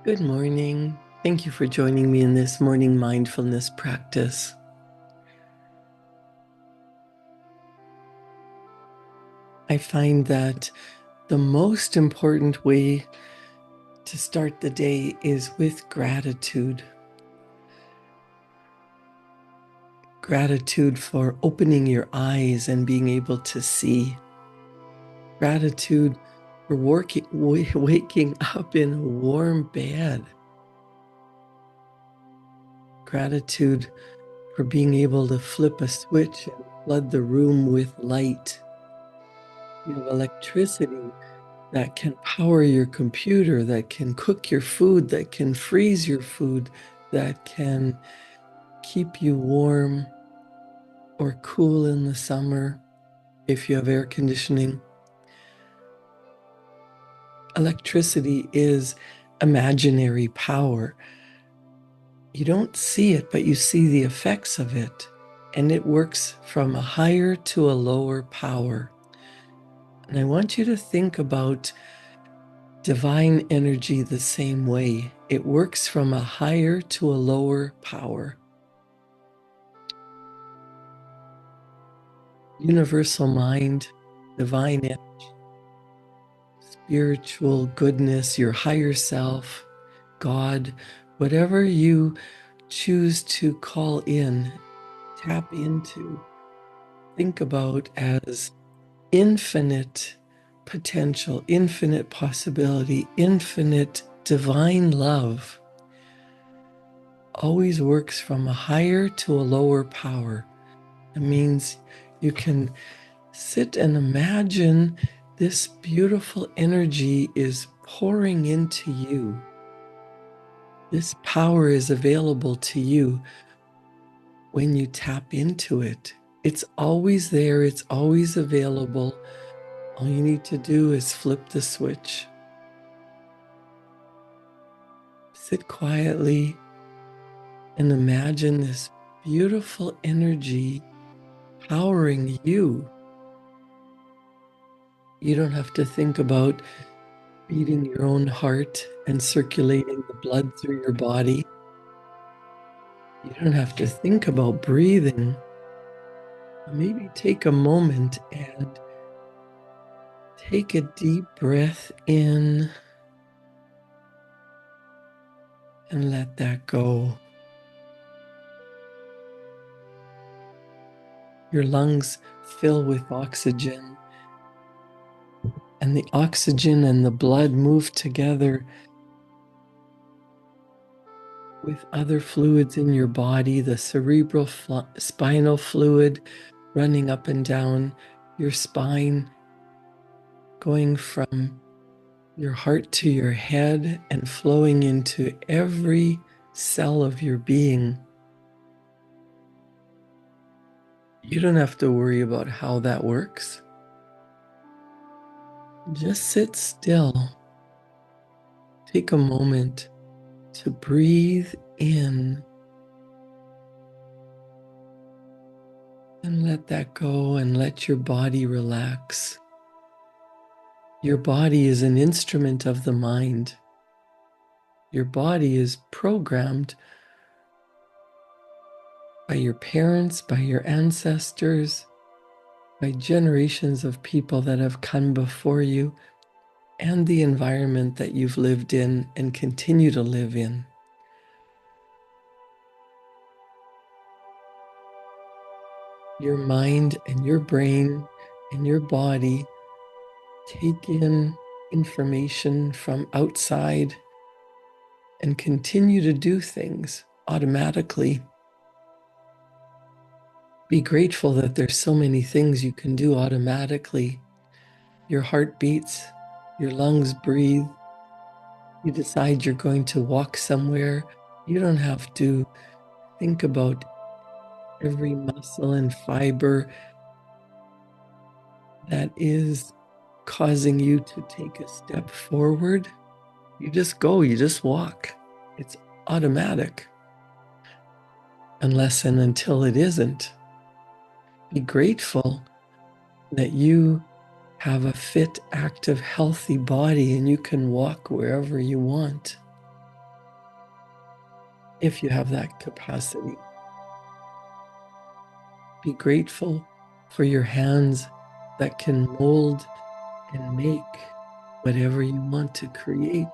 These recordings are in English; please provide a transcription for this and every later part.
Good morning. Thank you for joining me in this morning mindfulness practice. I find that the most important way to start the day is with gratitude. Gratitude for opening your eyes and being able to see. Gratitude for waking up in a warm bed. Gratitude for being able to flip a switch and flood the room with light. You have electricity that can power your computer, that can cook your food, that can freeze your food, that can keep you warm or cool in the summer if you have air conditioning. Electricity is imaginary power. You don't see it, but you see the effects of it, and it works from a higher to a lower power. And I want you to think about divine energy the same way. It works from a higher to a lower power. Universal mind, divine energy, spiritual goodness, your higher self, God, whatever you choose to call in, tap into, think about as infinite potential, infinite possibility, infinite divine love, always works from a higher to a lower power. It means you can sit and imagine this beautiful energy is pouring into you. This power is available to you when you tap into it. It's always there, it's always available. All you need to do is flip the switch. Sit quietly and imagine this beautiful energy powering you. You don't have to think about beating your own heart and circulating the blood through your body. You don't have to think about breathing. Maybe take a moment and take a deep breath in and let that go. Your lungs fill with oxygen, and the oxygen and the blood move together with other fluids in your body, the cerebral spinal fluid running up and down your spine, going from your heart to your head and flowing into every cell of your being. You don't have to worry about how that works. Just sit still. Take a moment to breathe in and let that go and let your body relax. Your body is an instrument of the mind. Your body is programmed by your parents, by your ancestors, by generations of people that have come before you, and the environment that you've lived in and continue to live in. Your mind and your brain and your body take in information from outside and continue to do things automatically. Be grateful that there's so many things you can do automatically. Your heart beats, your lungs breathe. You decide you're going to walk somewhere. You don't have to think about every muscle and fiber that is causing you to take a step forward. You just go, you just walk. It's automatic. Unless and until it isn't. Be grateful that you have a fit, active, healthy body and you can walk wherever you want. if you have that capacity. Be grateful for your hands that can mold and make whatever you want to create.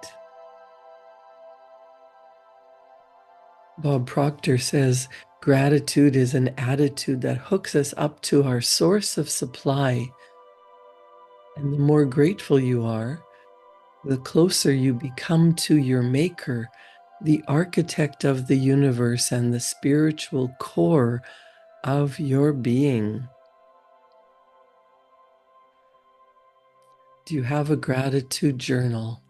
Bob Proctor says, gratitude is an attitude that hooks us up to our source of supply. And the more grateful you are, the closer you become to your maker, the architect of the universe and the spiritual core of your being. Do you have a gratitude journal?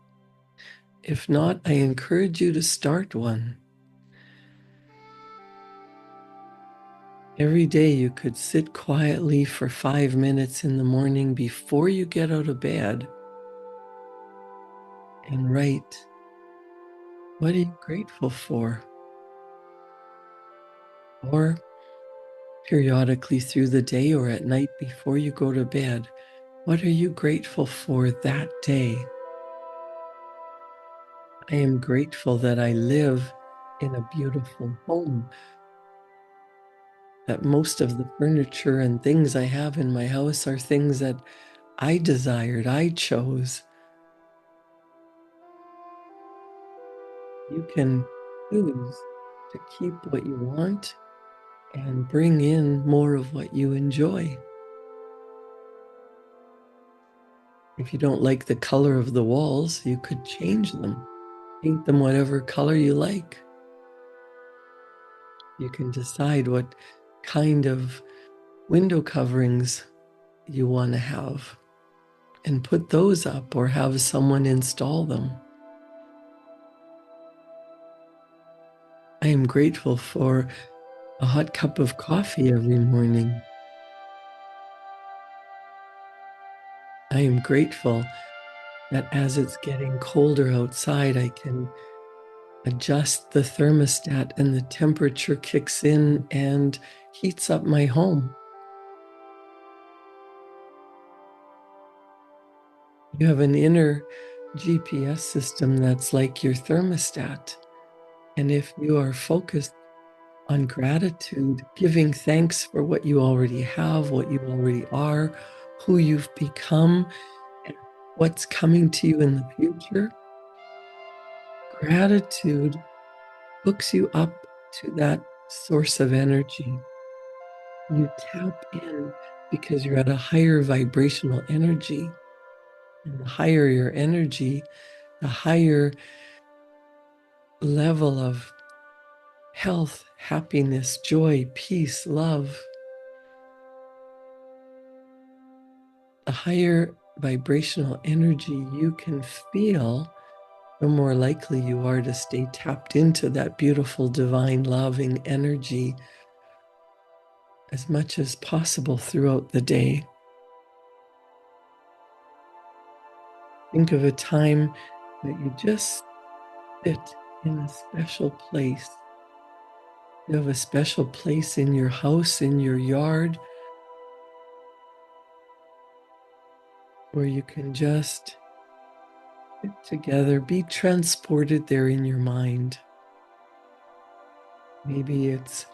If not, I encourage you to start one. Every day you could sit quietly for 5 minutes in the morning before you get out of bed and write, what are you grateful for? Or periodically through the day or at night before you go to bed, what are you grateful for that day? I am grateful that I live in a beautiful home, that most of the furniture and things I have in my house are things that I desired, I chose. You can choose to keep what you want and bring in more of what you enjoy. If you don't like the color of the walls, you could change them, paint them whatever color you like. You can decide what kind of window coverings you want to have and put those up or have someone install them. I am grateful for a hot cup of coffee every morning. I am grateful that as it's getting colder outside, I can adjust the thermostat and the temperature kicks in and heats up my home. You have an inner GPS system that's like your thermostat. And if you are focused on gratitude, giving thanks for what you already have, what you already are, who you've become, and what's coming to you in the future, gratitude hooks you up to that source of energy. You tap in because you're at a higher vibrational energy. And the higher your energy, the higher level of health, happiness, joy, peace, love. The higher vibrational energy you can feel, the more likely you are to stay tapped into that beautiful, divine, loving energy as much as possible throughout the day. Think of a time that you just sit in a special place. You have a special place in your house, in your yard, where you can just sit together, be transported there in your mind. Maybe it's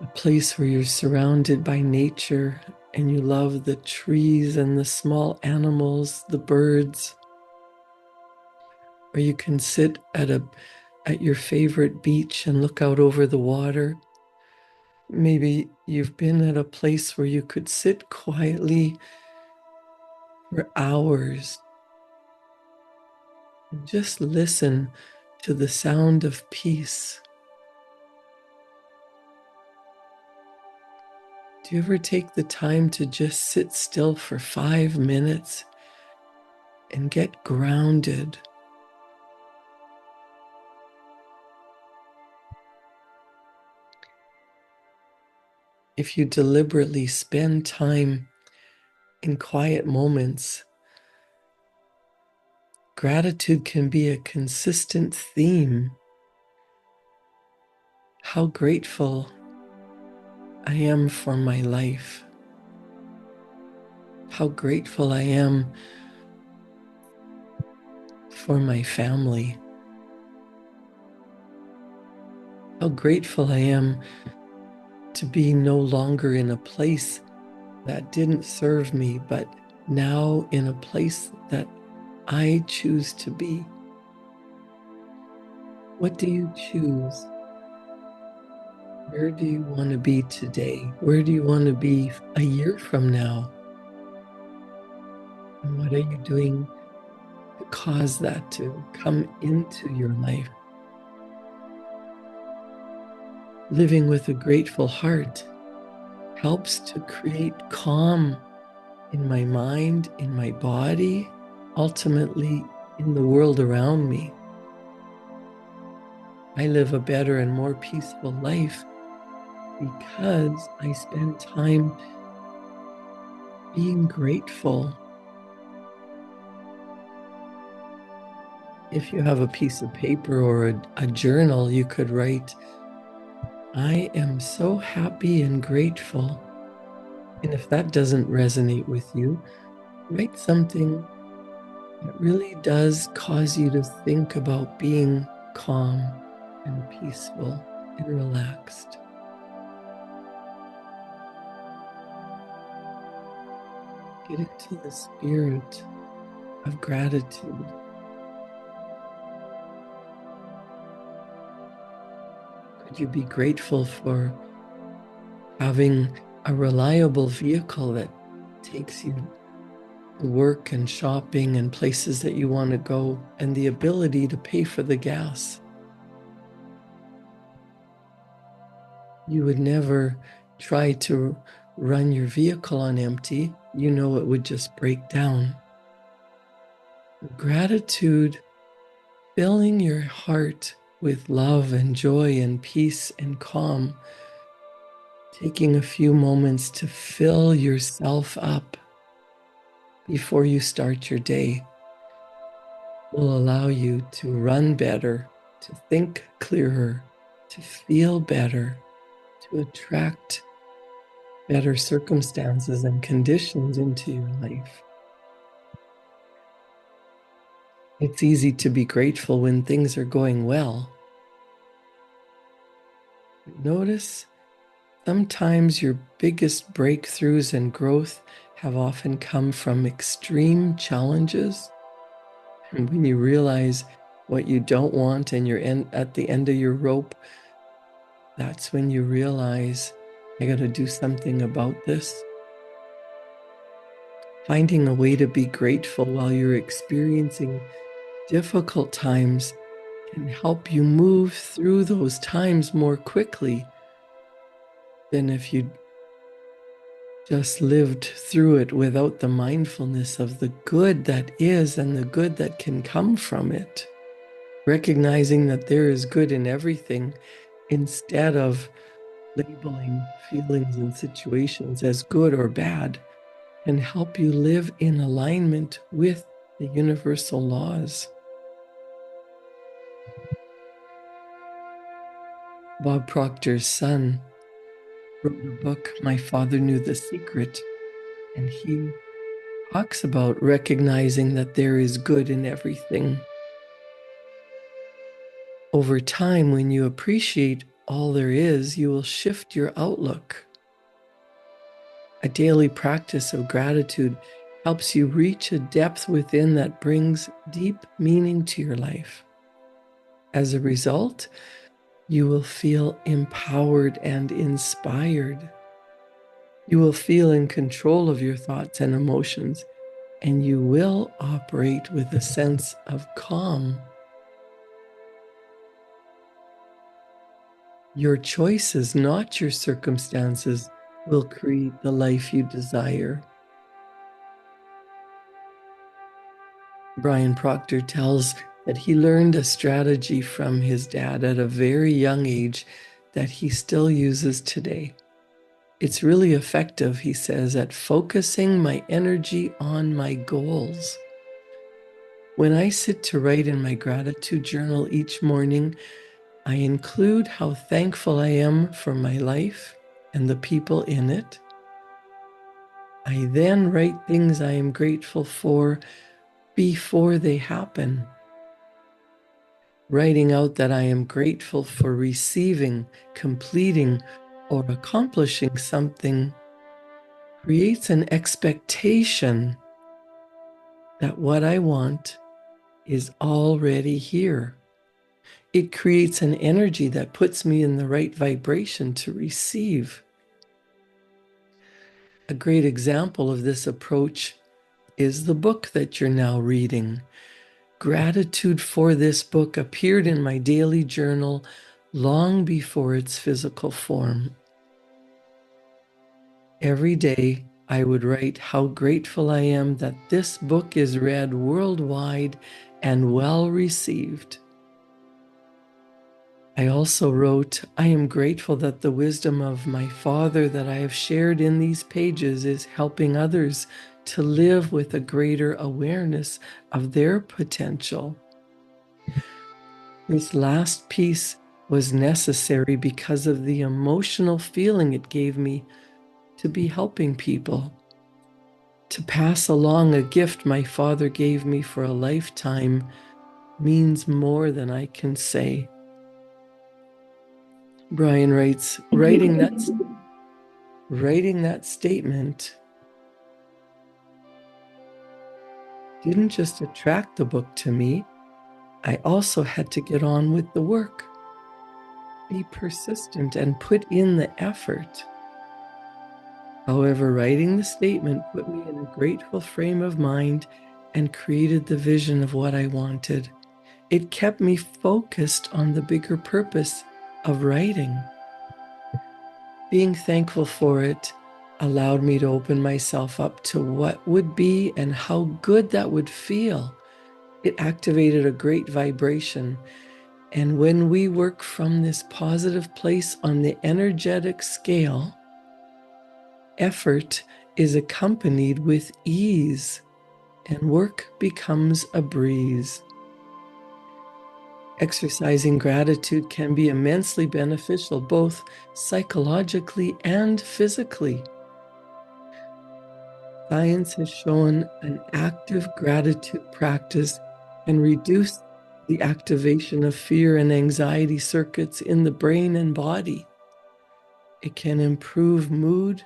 a place where you're surrounded by nature and you love the trees and the small animals, the birds. Or you can sit at your favorite beach and look out over the water. Maybe you've been at a place where you could sit quietly for hours and just listen to the sound of peace. Do you ever take the time to just sit still for 5 minutes and get grounded? If you deliberately spend time in quiet moments, gratitude can be a consistent theme. How grateful I am for my life. How grateful I am for my family. how grateful I am to be no longer in a place that didn't serve me, but now in a place that I choose to be. What do you choose? Where do you want to be today? Where do you want to be a year from now? And what are you doing to cause that to come into your life? Living with a grateful heart helps to create calm in my mind, in my body, ultimately in the world around me. I live a better and more peaceful life because I spend time being grateful. If you have a piece of paper or a journal, you could write, I am so happy and grateful. And if that doesn't resonate with you, write something that really does cause you to think about being calm and peaceful and relaxed. Get into the spirit of gratitude. Could you be grateful for having a reliable vehicle that takes you to work and shopping and places that you want to go, and the ability to pay for the gas? You would never try to run your vehicle on empty. You know it would just break down. Gratitude, filling your heart with love and joy and peace and calm, taking a few moments to fill yourself up before you start your day, will allow you to run better, to think clearer, to feel better, to attract better circumstances and conditions into your life. It's easy to be grateful when things are going well. Notice sometimes your biggest breakthroughs and growth have often come from extreme challenges. And when you realize what you don't want and you're at the end of your rope, that's when you realize, I got to do something about this. Finding a way to be grateful while you're experiencing difficult times can help you move through those times more quickly than if you just lived through it without the mindfulness of the good that is and the good that can come from it. Recognizing that there is good in everything instead of labeling feelings and situations as good or bad, and help you live in alignment with the universal laws. Bob Proctor's son wrote a book, My Father Knew the Secret, and he talks about recognizing that there is good in everything. Over time, when you appreciate all there is, you will shift your outlook. A daily practice of gratitude helps you reach a depth within that brings deep meaning to your life. As a result, you will feel empowered and inspired. You will feel in control of your thoughts and emotions, and you will operate with a sense of calm. Your choices, not your circumstances, will create the life you desire. Brian Proctor tells that he learned a strategy from his dad at a very young age that he still uses today. It's really effective, he says, at focusing my energy on my goals. When I sit to write in my gratitude journal each morning, I include how thankful I am for my life and the people in it. I then write things I am grateful for before they happen. Writing out that I am grateful for receiving, completing, or accomplishing something creates an expectation that what I want is already here. It creates an energy that puts me in the right vibration to receive. A great example of this approach is the book that you're now reading. Gratitude for this book appeared in my daily journal long before its physical form. Every day, I would write how grateful I am that this book is read worldwide and well received. I also wrote, I am grateful that the wisdom of my Father that I have shared in these pages is helping others to live with a greater awareness of their potential. This last piece was necessary because of the emotional feeling it gave me to be helping people. To pass along a gift my Father gave me for a lifetime means more than I can say. Brian writes, writing that statement didn't just attract the book to me, I also had to get on with the work, be persistent, and put in the effort. However, writing the statement put me in a grateful frame of mind and created the vision of what I wanted. It kept me focused on the bigger purpose of writing. Being thankful for it allowed me to open myself up to what would be and how good that would feel. It activated a great vibration. And when we work from this positive place on the energetic scale, effort is accompanied with ease and work becomes a breeze. Exercising gratitude can be immensely beneficial, both psychologically and physically. Science has shown an active gratitude practice can reduce the activation of fear and anxiety circuits in the brain and body. It can improve mood,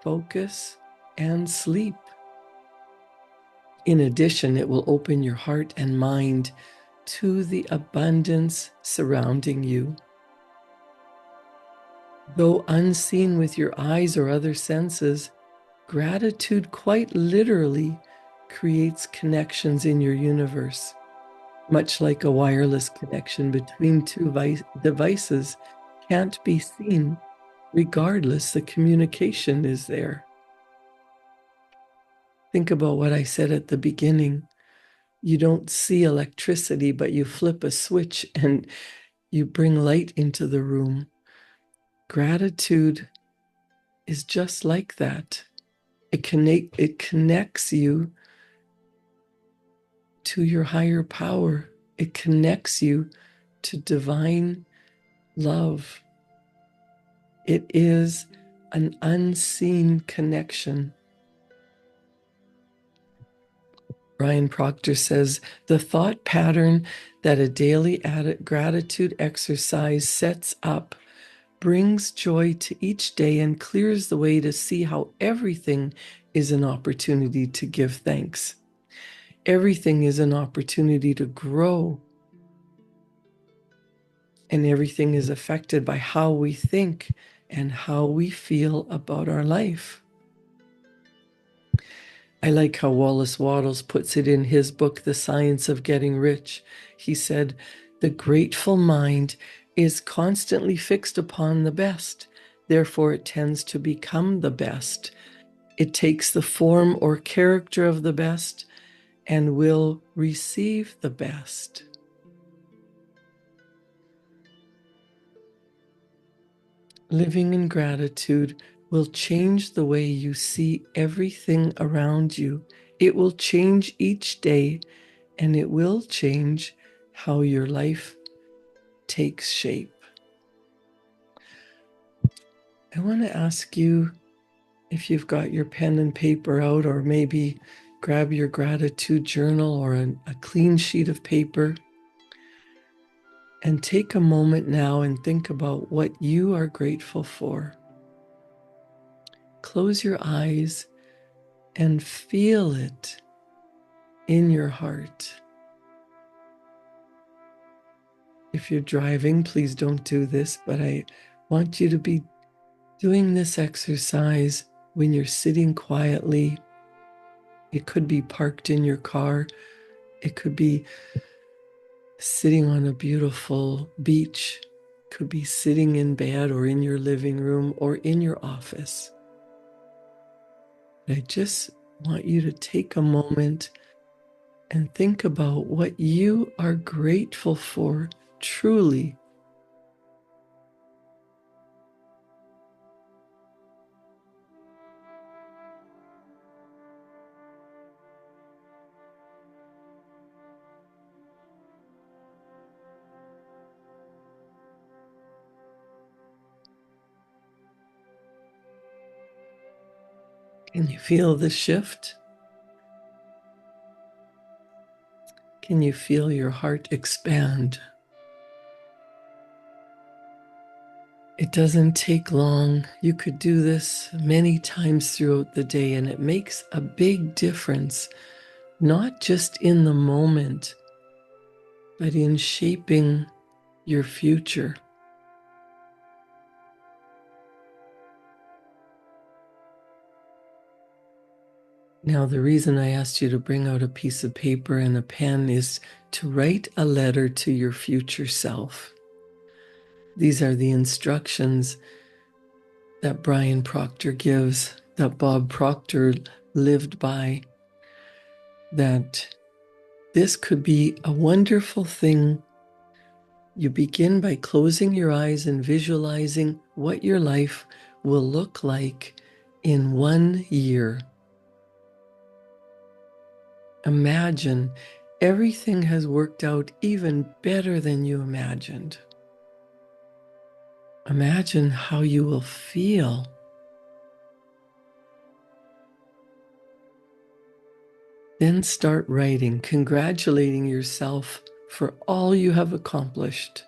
focus, and sleep. In addition, it will open your heart and mind to the abundance surrounding you. Though unseen with your eyes or other senses, gratitude quite literally creates connections in your universe, much like a wireless connection between two devices can't be seen. Regardless, the communication is there. Think about what I said at the beginning. You don't see electricity, but you flip a switch and you bring light into the room. Gratitude is just like that. It connects you to your higher power. It connects you to divine love. It is an unseen connection. Brian Proctor says, the thought pattern that a daily gratitude exercise sets up brings joy to each day and clears the way to see how everything is an opportunity to give thanks. Everything is an opportunity to grow. And everything is affected by how we think and how we feel about our life. I like how Wallace Wattles puts it in his book, The Science of Getting Rich. He said, the grateful mind is constantly fixed upon the best. Therefore, it tends to become the best. It takes the form or character of the best and will receive the best. Living in gratitude will change the way you see everything around you. It will change each day, and it will change how your life takes shape. I want to ask you if you've got your pen and paper out, or maybe grab your gratitude journal or a clean sheet of paper. And take a moment now and think about what you are grateful for. Close your eyes and feel it in your heart. If you're driving, please don't do this, but I want you to be doing this exercise when you're sitting quietly. It could be parked in your car. It could be sitting on a beautiful beach. It could be sitting in bed or in your living room or in your office. I just want you to take a moment and think about what you are grateful for truly. Can you feel the shift? Can you feel your heart expand? It doesn't take long. You could do this many times throughout the day, and it makes a big difference, not just in the moment, but in shaping your future. Now, the reason I asked you to bring out a piece of paper and a pen is to write a letter to your future self. These are the instructions that Brian Proctor gives, that Bob Proctor lived by, that this could be a wonderful thing. You begin by closing your eyes and visualizing what your life will look like in 1 year. Imagine everything has worked out even better than you imagined. Imagine how you will feel. Then start writing, congratulating yourself for all you have accomplished.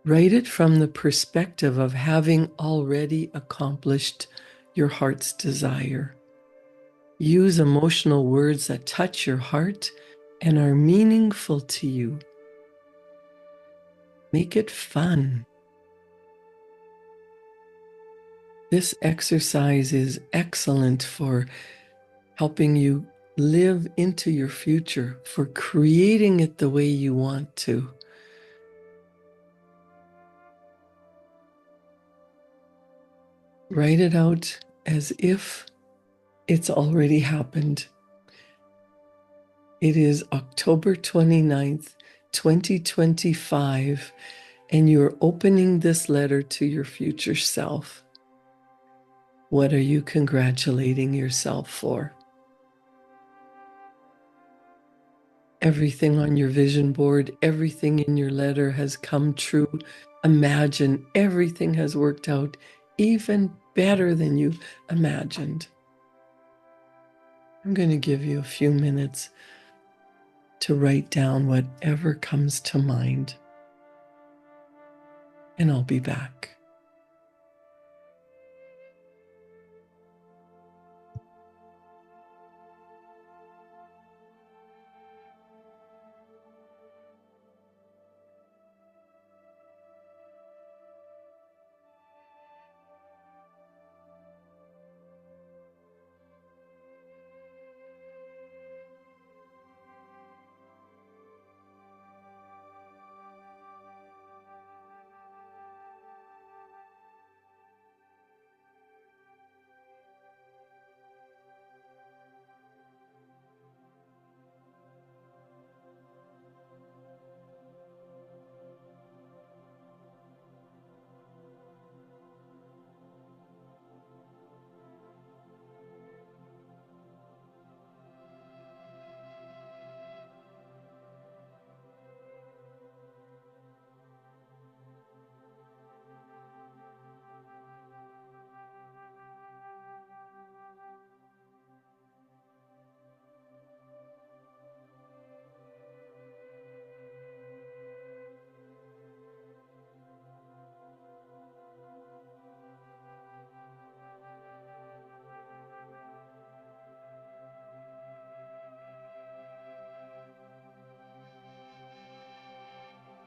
Write it from the perspective of having already accomplished your heart's desire. Use emotional words that touch your heart and are meaningful to you. Make it fun. This exercise is excellent for helping you live into your future, for creating it the way you want to. Write it out as if it's already happened. It is October 29th, 2025, and you're opening this letter to your future self. What are you congratulating yourself for? Everything on your vision board, everything in your letter has come true. Imagine everything has worked out even better than you imagined. I'm going to give you a few minutes to write down whatever comes to mind, and I'll be back.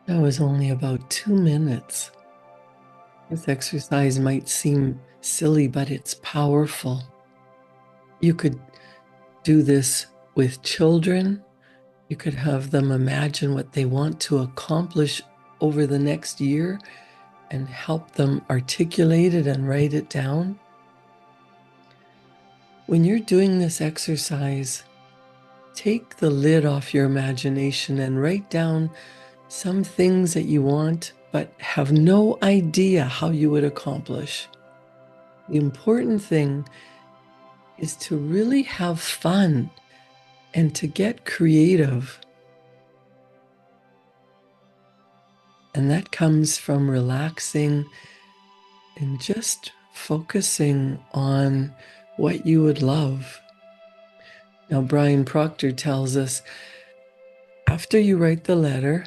That was only about 2 minutes. This exercise might seem silly, but it's powerful. You could do this with children. You could have them imagine what they want to accomplish over the next year and help them articulate it and write it down. When you're doing this exercise, take the lid off your imagination and write down some things that you want but have no idea how you would accomplish. The important thing is to really have fun and to get creative. And that comes from relaxing and just focusing on what you would love. Now, Brian Proctor tells us after you write the letter,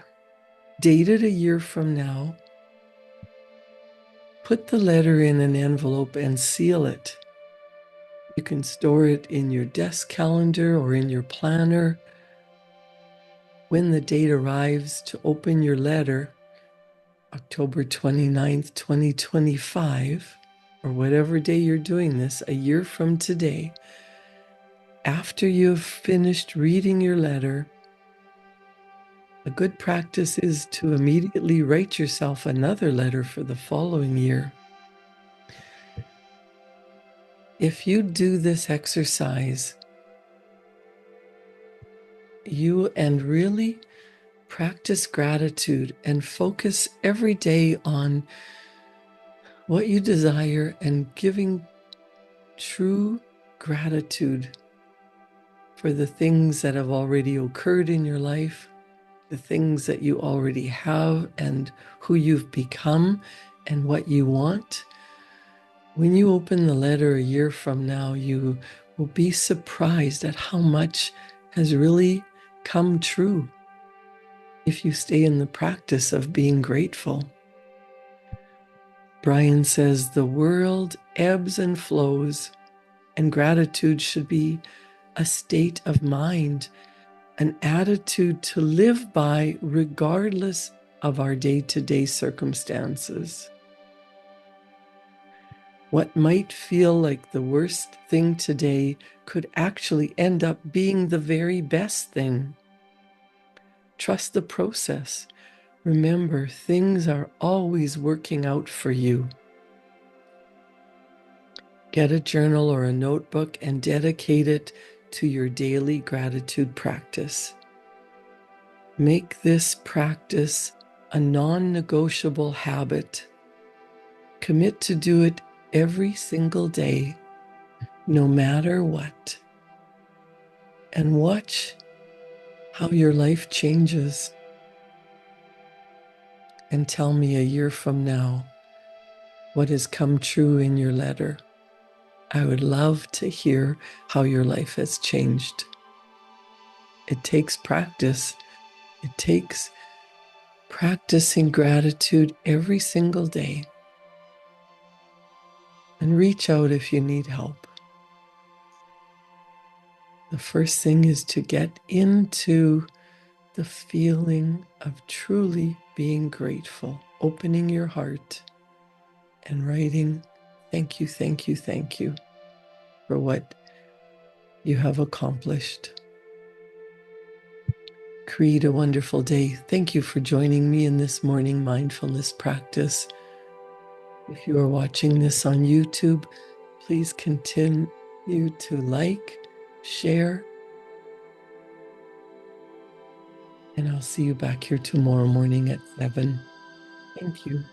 date it a year from now, put the letter in an envelope and seal it. You can store it in your desk calendar or in your planner. When the date arrives to open your letter, October 29th, 2025, or whatever day you're doing this, a year from today, after you've finished reading your letter, a good practice is to immediately write yourself another letter for the following year. If you do this exercise, and really practice gratitude and focus every day on what you desire and giving true gratitude for the things that have already occurred in your life, the things that you already have, and who you've become and what you want. When you open the letter a year from now, you will be surprised at how much has really come true if you stay in the practice of being grateful. Brian says the world ebbs and flows, and gratitude should be a state of mind, an attitude to live by regardless of our day-to-day circumstances. What might feel like the worst thing today could actually end up being the very best thing. Trust the process. Remember, things are always working out for you. Get a journal or a notebook and dedicate it to your daily gratitude practice. Make this practice a non-negotiable habit. Commit to do it every single day, no matter what. And watch how your life changes. And tell me a year from now what has come true in your letter. I would love to hear how your life has changed. It takes practice. It takes practicing gratitude every single day. And reach out if you need help. The first thing is to get into the feeling of truly being grateful, opening your heart and writing, thank you, thank you, thank you for what you have accomplished. Create a wonderful day. Thank you for joining me in this morning mindfulness practice. If you are watching this on YouTube, please continue to like, share, and I'll see you back here tomorrow morning at 7. Thank you.